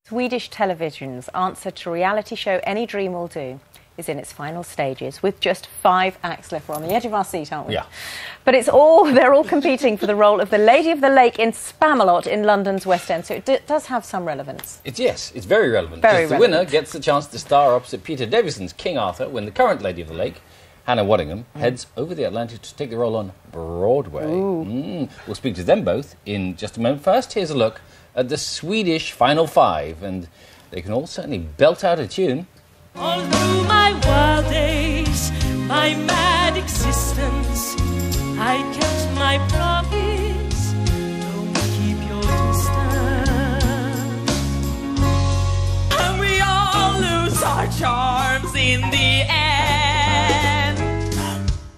Swedish television's answer to reality show Any Dream Will Do is in its final stages with just 5 acts left. We're on the edge of our seat, aren't we? Yeah. But they're all competing for the role of the Lady of the Lake in Spamalot in London's West End, so it does have some relevance. Yes, it's very relevant. Very because the winner gets the chance to star opposite Peter Davison's King Arthur when the current Lady of the Lake, Hannah Waddingham, heads over the Atlantic to take the role on Broadway. We'll speak to them both in just a moment. First, here's a look at the Swedish Final 5, and they can all certainly belt out a tune. All through my wild days, my mad existence, I kept my promise, don't keep your distance. And we all lose our charms in the end.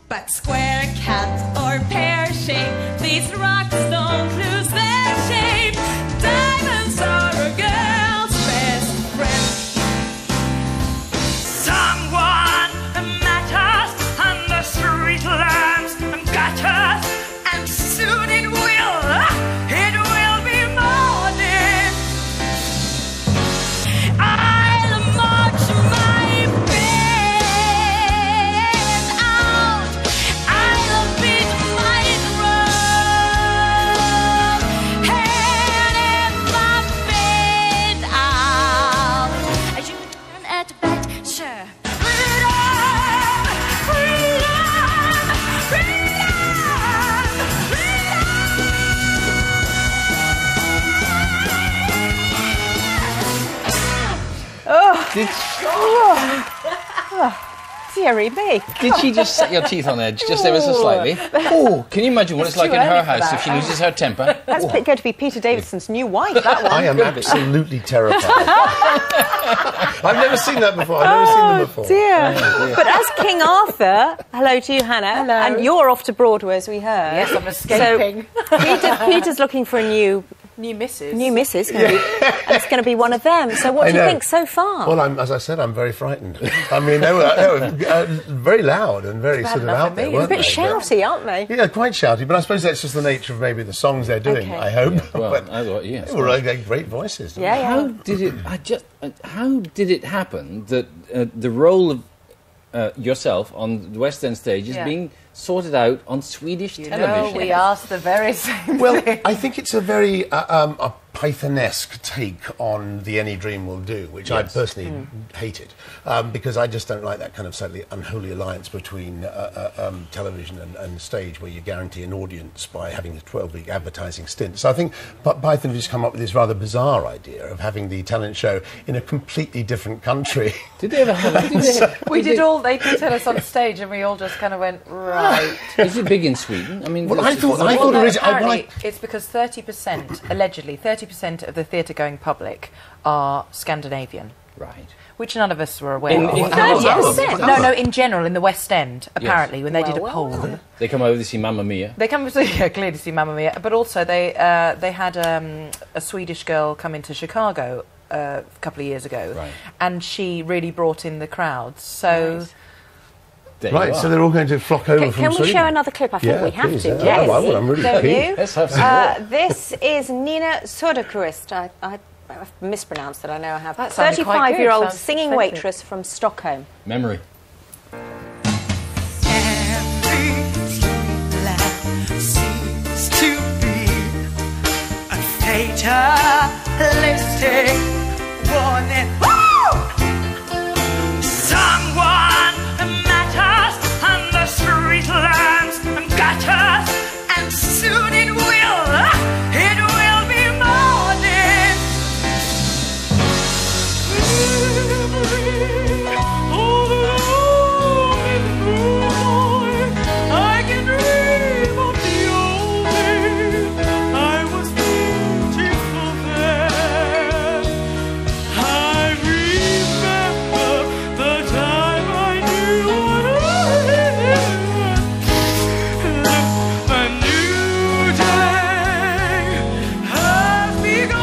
But square, cat or pear shape, these rocks don't lose their shape. Diamonds are a girl's best friend. Someone met us on the street lamps and got us, and soon it will be morning. I'll march my bed out, I'll beat my drum, and if I'm bed out, you turn at bed, sure. Freedom, freedom, freedom, Dearie me. Did she just set your teeth on edge just ever so slightly? Oh, can you imagine what it's like in her house if she loses her temper? That's going to be Peter Davison's new wife, that one. I am absolutely terrified. I've never seen that before. I've never seen them before. Dear. But as King Arthur, hello to you, Hannah. Hello. And you're off to Broadway, as we heard. Yes, I'm escaping. So Peter's looking for a new missus. and it's going to be one of them. So what do you think so far? Well, as I said, I'm very frightened. I mean, they were very loud and very sort of out there, weren't a bit they? shouty, aren't they? Yeah, quite shouty, but I suppose that's just the nature of maybe the songs they're doing, Okay. I hope. Yeah, well, But I thought, yes. they were great voices. Yeah. How did it happen that the role of yourself on the West End stage is being sorted out on Swedish television? No, we asked the very same Well, thing. I think it's a very a Pythonesque take on the Any Dream Will Do, which I personally hated, because I just don't like that kind of slightly unholy alliance between television and stage, where you guarantee an audience by having a 12-week advertising stint. So I think Python have just come up with this rather bizarre idea of having the talent show in a completely different country. Did they ever have They put us on stage and we all just kind of went, right. Is it big in Sweden? I mean, Well, I thought No, originally... apparently it's because 30%, allegedly, 30% of the theatre-going public are Scandinavian. Right. Which none of us were aware of. No, in general, in the West End, apparently, when they did a poll. They come over to see Mamma Mia. They come clearly to see Mamma Mia, but also they had a Swedish girl come into Chicago a couple of years ago, and she really brought in the crowds. So... Right, so they're all going to flock over from Sweden. Can we show another clip? I think we have please, to. yeah. Yes. Oh, well, I'm really Don't keen. you? Let's have some more. This is Nina Söderqvist. I've mispronounced it, I know I have. That sounded quite good. 35-year-old Sounds singing authentic. waitress from Stockholm. Memory. seems to be a fatalistic warning. Someone met us on the street lamps and got us, and soon it will be morning. I can dream of the old days. I was beautiful then. I remember the time I knew what I had. A new day has begun.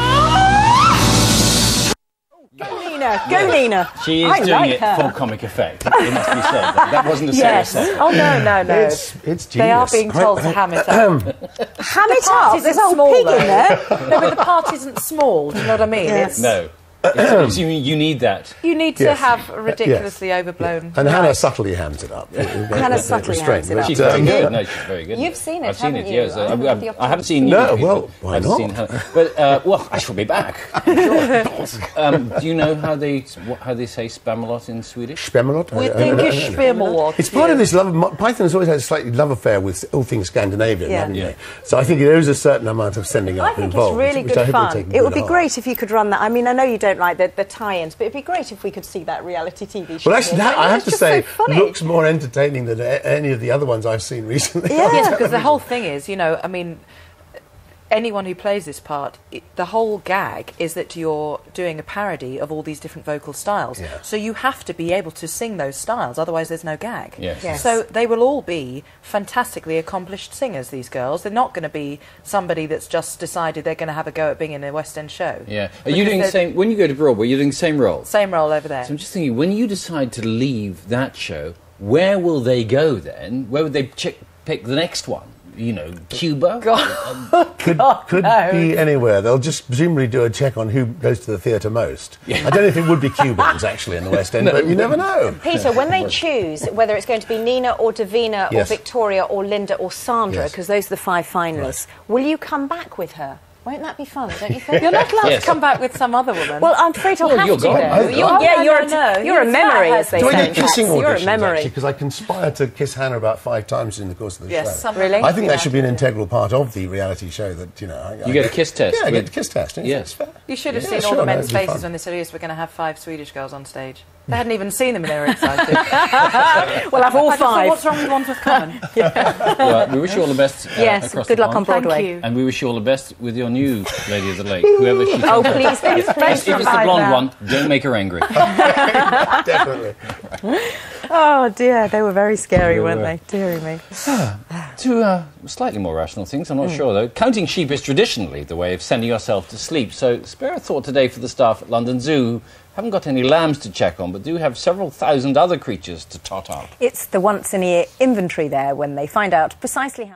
Go, Nina. She is doing it for comic effect. It must be said. That wasn't a serious set. Oh, no. It's genius. They are being told to ham it up. Ham it up. There's a whole pig in there. No, but the part isn't small. Do you know what I mean? Yes. It's, No. You need that. You need to have a ridiculously overblown... And Hannah subtly hams it up. Hannah subtly hams it up. She's very good. No, she's very good. You've seen it, I've seen haven't it, you? yes. I haven't seen you. No, well, why not? But, well, I shall be back. Do you know how they say Spamalot in Swedish? Spamalot? We think it's Spamalot. It's part of this love... Python has always had a slightly love affair with all things Scandinavian, haven't they? So I think there is a certain amount of sending up involved. I think it's really good fun. It would be great if you could run that. I mean, I know you don't like the tie-ins, but it'd be great if we could see that reality TV show. Well, actually, that, I have to say, looks more entertaining than any of the other ones I've seen recently. Yes, because the whole thing is, you know, I mean, anyone who plays this part, the whole gag is that you're doing a parody of all these different vocal styles. Yeah. So you have to be able to sing those styles, otherwise there's no gag. Yes. So they will all be fantastically accomplished singers, these girls. They're not going to be somebody that's just decided they're going to have a go at being in a West End show. Yeah. Are you doing the same... When you go to Broadway, you're doing the same role? Same role over there. So I'm just thinking, when you decide to leave that show, where will they go then? Where would they pick the next one? You know, Cuba? Could be anywhere. They'll just presumably do a check on who goes to the theatre most. I don't know if it would be Cubans, actually, in the West End, but you never know. Peter, when they choose whether it's going to be Nina or Davina or Victoria or Linda or Sandra, because those are the 5 finalists, will you come back with her? Won't that be fun, don't you think? You're not allowed to come back with some other woman. Well, I'm afraid I'll have to, though. You're a memory, as they say. Do I get kissing auditions, You're a memory. Because I conspired to kiss Hannah about 5 times in the course of the show. Really? I think that should be an integral part of the reality show. That you get a kiss test. Yeah, I get a kiss test. Yes. You should have seen all the men's faces when they said, yes, we're going to have 5 Swedish girls on stage. They hadn't even seen them and they were excited. We'll have all 5. What's wrong with Ones with Common? Well, we wish you all the best. Yes, good luck on Broadway. Thank you. And we wish you all the best with your new Lady of the Lake, whoever she is. Oh, please, If it's the blonde one, don't make her angry. Definitely. Oh, dear, they were very scary, weren't they? Dearie me. To slightly more rational things, I'm not sure, though. Counting sheep is traditionally the way of sending yourself to sleep. So spare a thought today for the staff at London Zoo. Haven't got any lambs to check on, but do have several thousand other creatures to tot up. It's the once-in-a-year inventory there when they find out precisely how...